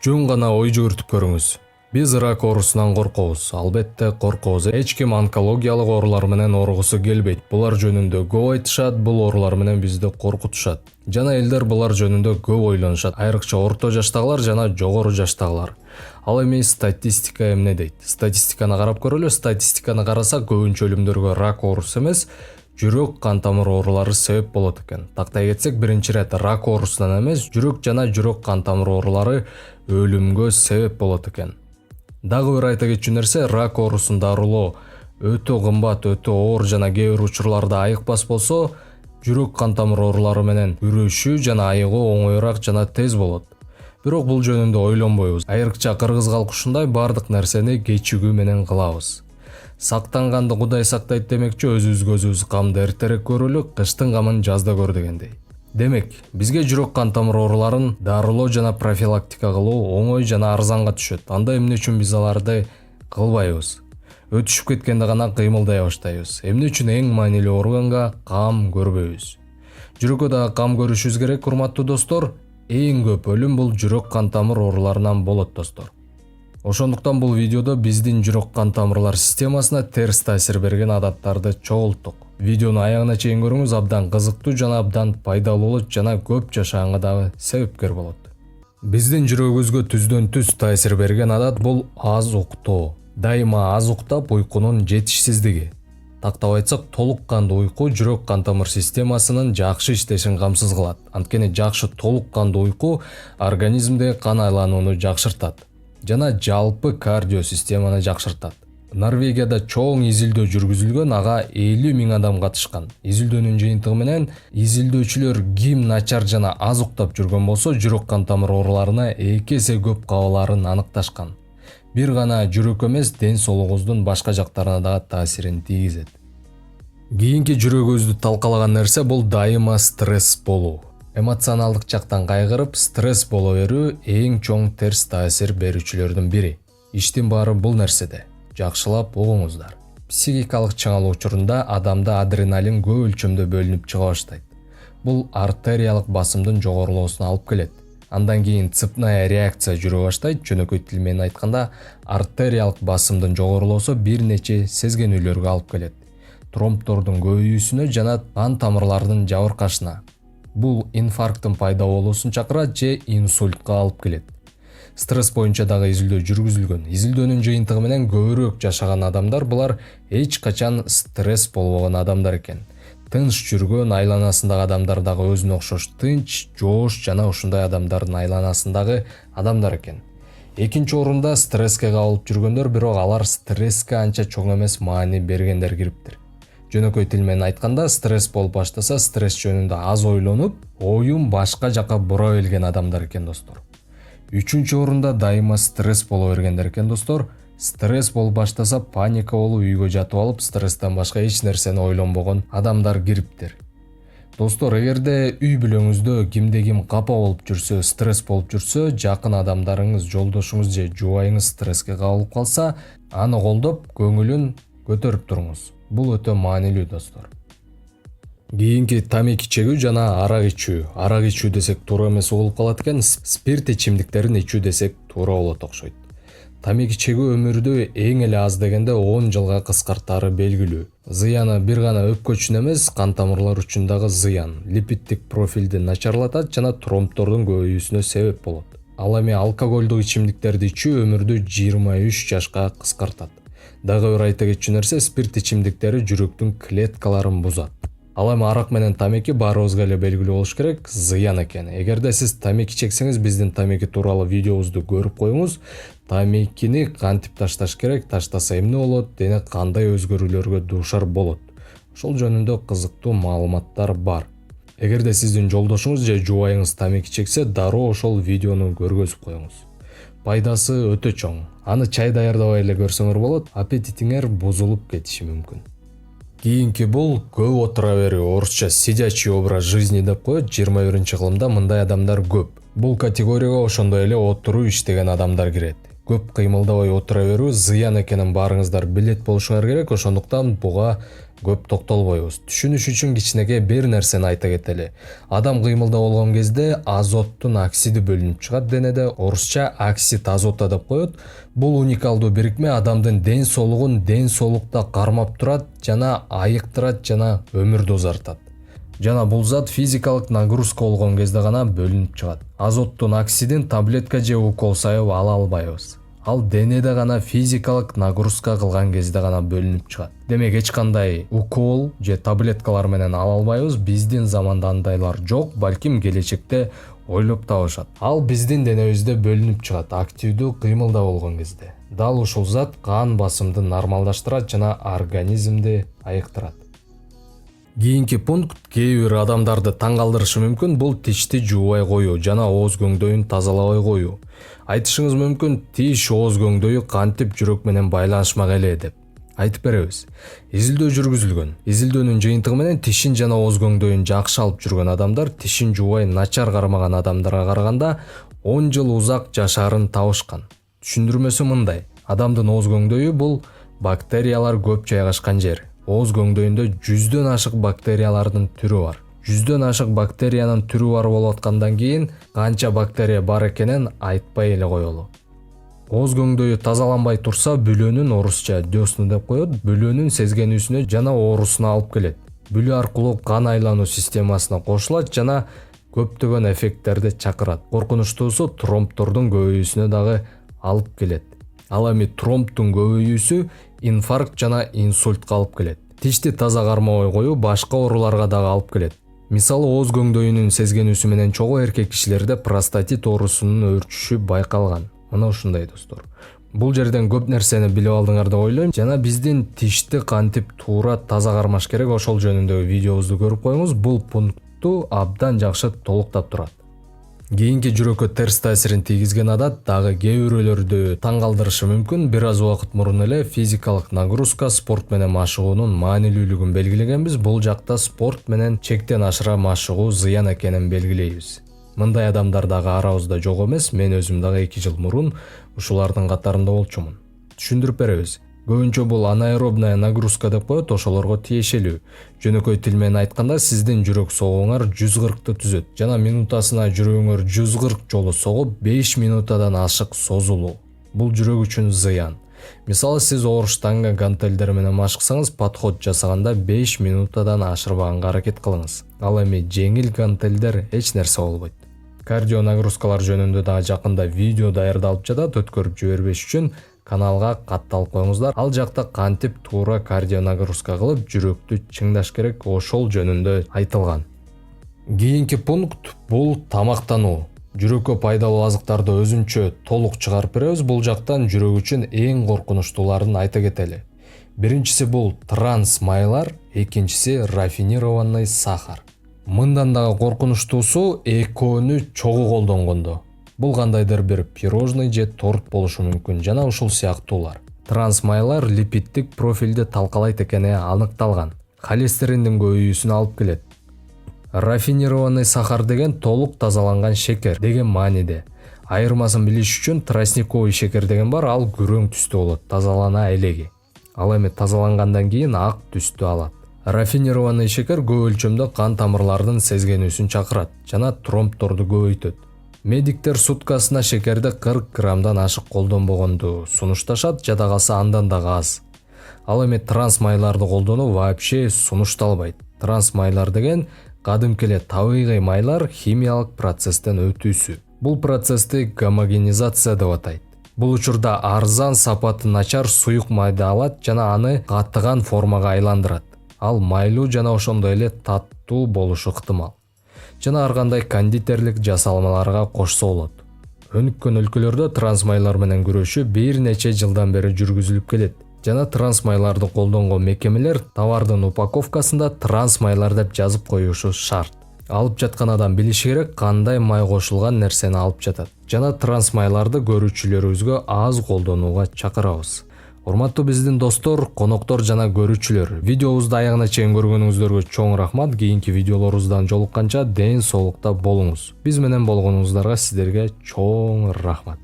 Жөн гана ой жүгүртүп көрүңүз. Биз рак оорусунан коркобуз. Албетте коркобуз. Эч ким онкологиялык оорулар менен ооругусу келбейт. Булар жөнүндө көп айтышат, бул оорулар менен бизди коркутушат. Жана элдер булар жөнүндө көп ойлонушат. Айрыкча орто жаштагылар жана жогору жаштагылар. Ал эми статистика эмне дейт? Статистиканы карап көрөлү. Статистиканы карасак, көбүнчө өлүмдөргө рак оорусу эмес, жүрөк кан тамыр оорулары себеп болот экен. Тактай кетсек, биринчи ирет рак оорусунан эмес, жүрөк жана жүрөк кан тамыр оорулары өлүмгө себеп болот экен. Дагы бир айта кетчү нерсе, рак оорусун дарылоо өтө кымбат, өтө оор жана кээ бир учурларда айыкпас болсо, жүрөк кан тамыр оорулары менен күрөшүү жана айыгуу оңоюраак жана тез болот. Бирок бул жөнүндө ойлонбойбуз. Айрыкча кыргыз калкы ушундай бардык нерсени кечигүү менен кылабыз. Сактанганды Кудай сактайт демекчи, өзүбүзгө өзүбүз камды эртерээк көрөлү, кыштын камын жазда көр дегендей. Демек, бизге жүрөк кан тамыр ооруларын дарылоо жана профилактика кылуу оңой жана арзанга түшөт. Анда эмне үчүн биз аларды кылбайбыз? Өтүшүп кеткенде гана кыймылдай баштайбыз. Эмне үчүн эң маанилүү органга кам көрбөйбүз? Жүрөккө дагы кам көрүшүбүз керек, урматтуу достор. Эң көп өлүм бул жүрөк кан тамыр ооруларынан болот, достор. Ошондуктан бул видеодо биздин жүрөк кан тамырлар системасына терс таасир берген адаттарды чогулттук. Видеону аягына чейин көрүңүз, абдан кызыктуу жана абдан пайдалуу болот жана көп жашаганга дагы себепкер болот. Биздин жүрөгүбүзгө түздөн түз таасир берген адат бул аз уктоо. Дайыма аз уктап, уйкунун жетишсиздиги. Тактап айтсак, толук кандуу уйку жүрөк кан тамыр системасынын жакшы иштешин камсыз кылат. Анткени жакшы толук кандуу уйку организмдеги кан айланууну жакшыртат жана жалпы кардио системаны жакшыртат. Норвегияда чоң изилдөө жүргүзүлгөн, ага 50 000 адам катышкан. Изилдөөнүн жыйынтыгы менен изилдөөчүлөр ким начар жана аз уктап жүргөн болсо, жүрөк кан тамыр ооруларына 2 эсе көп кабыларын аныкташкан. Бир гана жүрөк эмес, ден соолугубуздун башка жактарына дагы таасирин тийгизет. Кийинки жүрөгүбүздү талкалаган нерсе бул дайыма стресс болуу. Эмоционалдык жактан кайгырып, стресс боло берүү эң чоң терс таасир берүүчүлөрдүн бири. Иштин баары бул нерседе. Жакшылап угуңуздар. Психикалык чыңалуу учурунда адамда адреналин көп өлчөмдө бөлүнүп чыга баштайт. Бул артериялык басымдын жогорулоосуна алып келет. Андан кийин цепная реакция жүрө баштайт. Жөнөкөй тил менен айтканда, артериялык басымдын жогорулоосу бир нече сезгенүүлөргө алып келет. Тромбдордун көбөйүүсүнө жана кан тамырлардын жабыркашына. Бул инфаркттын пайда болуусун чакырат же инсультка алып келет. Стресс боюнча дагы изилдөө жүргүзүлгөн. Изилдөөнүн жыйынтыгы менен көбүрөөк жашаган адамдар булар эч качан стресс болбогон адамдар экен. Тынч жүргөн, айланасындагы адамдар дагы өзүнө окшош тынч, жоош жана ушундай адамдардын айланасындагы адамдар экен. Экинчи орунда стресске кабылып жүргөндөр, бирок алар стресске анча чоң эмес маани бергендер кириптир. Жөнөкөй тил менен айтканда, стресс болуп баштаса, стресс жөнүндө аз ойлонуп, оюн башка жака бура билген адамдар экен, достор. Үчүнчү орунда дайыма стресс боло бергендер экен, достор. Стресс болуп баштаса, паника болуп, үйгө жатып алып, стресстен башка эч нерсени ойлонбогон адамдар кириптир. Достор, эгерде үй бүлөңүздө кимде ким капа болуп жүрсө, стресс болуп жүрсө, жакын адамдарыңыз, жолдошуңуз же жубайыңыз стресске кабылып калса, аны колдоп, көңүлүн көтөрүп туруңуз. Бул өтө маанилүү, достор. Кийинки тамеки чегүү жана арак ичүү. Арак ичүү десек туура эмес болуп калат экен, спирт ичимдиктерин ичүү десек туура болот окшойт. Тамеки чегүү өмүрдү эң эле аз дегенде 10 жылга кыскартаары белгилүү. Зыяны бир гана өпкө үчүн эмес, кан тамырлар үчүн дагы зыян. Липиддик профилди начарлатат жана тромбдордун көбөйүүсүнө себеп болот. Ал эми алкоголдук ичимдиктерди ичүү өмүрдү 23 жашка кыскартат. Дагы бир айта кетчү нерсе, спирт ичимдиктери жүрөктүн клеткаларын бузат. Ал эми арак менен тамеки баарыбызга эле белгилүү болуш керек, зыян экен. Эгерде сиз тамеки чексеңиз, биздин тамеки тууралуу видеобузду көрүп коюңуз. Тамекини кантип ташташ керек, таштаса эмне болот, дене кандай өзгөрүүлөргө дуушар болот. Ошол жөнүндө кызыктуу маалыматтар бар. Эгерде сиздин жолдошуңуз же жубайыңыз тамеки чексе, дароо ошол видеону көргөзүп коюңуз. Пайдасы өтө чоң. Аны чай даярдабай эле көрсөңөр болот, аппетитиңер бузулуп кетиши мүмкүн. Кийинки бул көп отура берүү, орусча сидячий образ жизни деп коет. 21-кылымда мындай адамдар көп. Бул категорияга ошондой эле отуруу иштеген адамдар кирет. Көп кыймылдабай отура берүү зыян экенин баарыңыздар билет болушуңар керек. Ошондуктан буга көп токтолбойбуз. Түшүнүш үчүн кичинекей бир нерсени айта кетели. Адам кыймылда болгон кезде азоттун оксиди бөлүнүп чыгат денеде. Орусча оксид азота деп коет. Бул уникалдуу бирикме адамдын ден соолукта кармап турат жана айыктырат жана өмүрдү узартат. Жана бул зат физикалык нагрузка болгон кезде гана бөлүнүп чыгат. Азоттун оксидин таблетка же укол сайып ала албайбыз. Ал денеде гана физикалык нагрузка кылган кезде гана бөлүнүп чыгат. Демек эч кандай укол же таблеткалар менен ала албайбыз. Биздин заманда андайлар жок, балким келечекте ойлоп табышат. Ал биздин денебизде бөлүнүп чыгат активдүү кыймылда болгон кезде. Дал ушул зат кан басымды нормалдаштырат жана организмди айыктырат. Кийинки пункт кээ бир адамдарды таң калтырышы мүмкүн, бул тишти жуубай коюу жана ооз көңдөйүн тазалабай коюу. Айтышыңыз мүмкүн, тиш ооз көңдөйү кантип жүрөк менен байланышмак эле деп. Айтып беребиз. Изилдөө жүргүзүлгөн. Изилдөөнүн жыйынтыгы менен тишин жана ооз көңдөйүн жакшы алып жүргөн адамдар тишин жуубай начар кармаган адамдарга караганда 10 жыл узак жашаарын табышкан. Түшүндүрмөсү мындай: адамдын ооз көңдөйү бул бактериялар көп жайгашкан жер. Ооз көңдөйүндө 100дөн ашык бактериялардын түрү бар. 100дөн ашык бактериянын түрү бар болуп аткандан кийин канча бактерия бар экенин айтпай эле коелу. Ооз көңдөйү тазаланбай турса, бүлөнүн, орусча дёсну деп коет, бүлөнүн сезгенүүсүнө жана оорусуна алып келет. Бүлө аркылуу кан айлануу системасына кошулат жана көптөгөн эффекттерди чакырат. Коркунучтуусу тромбтордун көбөйүүсүнө дагы алып келет. Ал эми тромбтун көбөйүүсү инфаркт жана инсультка алып келет. Тишти таза кармабай коюу башка ооруларга дагы алып келет. Мисалы, ооз көңдөйүнүн сезгенүүсү менен чогуу эркек кишилерде простатит оорусунун өрчүшү байкалган. Мына ушундай достор. Бул жерден көп нерсени билип алдыңар деп ойлойм. Жана биздин тишти кантип туура таза кармаш керек, ошол жөнүндөгү видеобузду көрүп коюңуз. Бул пунктту абдан жакшы толуктап турат. Кийинки жүрөккө терс таасирин тийгизген адат дагы кээ бирөөлөрдү таң калтырышы мүмкүн. Бир аз убакыт мурун эле физикалык нагрузка, спорт менен машыгуунун маанилүүлүгүн белгилегенбиз. Бул жакта спорт менен чектен ашыра машыгуу зыян экенин белгилейбиз. Мындай адамдар дагы арабызда жок эмес. Мен өзүм дагы 2 жыл мурун ушулардын катарында болчумун. Түшүндүрүп беребиз. Көбүнчө бул анаэробная нагрузка деп коет, ошолорго тиешелүү. Жөнөкөй тил менен айтканда, сиздин жүрөк согууңар 140-ты түзөт жана минутасына жүрөгүңөр 140 жолу согуп 5 минутадан ашык созулуу. Бул жүрөк үчүн зыян. Мисалы, сиз оор штанга гантелдер менен машыксаңыз, подход жасаганда 5 минутадан ашырбаганга аракет кылыңыз. Ал эми жеңил гантелдер эч нерсе болбойт. Кардио нагрузкалар жөнүндө дагы жакында видео даярдалып жатат, өткөрүп жибербеш үчүн каналга катталып коюңуздар. Ал жакта кантип туура кардио нагрузка кылып жүрөктү чыңдаш керек, ошол жөнүндө айтылган. Кийинки пункт бул тамактануу. Жүрөккө пайдалуу азыктарды өзүнчө толук чыгарып беребиз. Бул жактан жүрөк үчүн эң коркунучтууларын айта кетели. Биринчиси бул транс майлар, экинчиси рафинированный сахар. Мындан дагы коркунучтуусу экөөнү чогуу колдонгондо. Бул кандайдыр бир пирожный же торт болушу мүмкүн жана ушул сыяктуулар. Транс майлар липиддик профилди талкалайт экени аныкталган. Холестериндин көбөйүүсүнө алып келет. Рафинированный сахар деген толук тазаланган шекер деген мааниде. Айырмасын билиш үчүн тростниковый шекер деген бар, ал күрөң түстүү болот, тазалана элеги. Ал эми тазалангандан кийин ак түстү алат. Рафинированный шекер көп өлчөмдө кан тамырлардын сезгенүүсүн чакырат жана тромбторду көбөйтөт. Медиктер суткасына шекерди 40 граммдан ашык колдонбогонду сунушташат, жада калса андан дагы аз. Ал эми транс майларды колдонуу вообще сунушталбайт. Транс майлар деген кадимки эле табигый майлар химиялык процесстен өтүүсү. Бул процессти гомогенизация деп атайт. Бул учурда арзан, сапаты начар суюк майды алат жана аны катыган формага айландырат. Ал майлуу жана ошондой эле таттуу болушу ыктымал. Жана ар кандай кондитерлик жасалмаларга кошсо болот. Өнүккөн өлкөлөрдө транс майлар менен күрөшүү бир нече жылдан бери жүргүзүлүп келет. Жана транс майларды колдонгон мекемелер товардын упаковкасында транс майлар деп жазып коюшу шарт. Алып жаткан адам билиши керек кандай май кошулган нерсени алып жатат. Жана транс майларды көрүүчүлөрүбүзгө аз колдонууга чакырабыз. Урматтуу биздин достор, коноктор жана көрүүчүлөр, видеобузду аягына чейин көргөнүңүздөргө чоң рахмат. Кийинки видеолорубуздан жолукканча ден соолукта болуңуз. Биз менен болгонуңуздарга сиздерге чоң рахмат.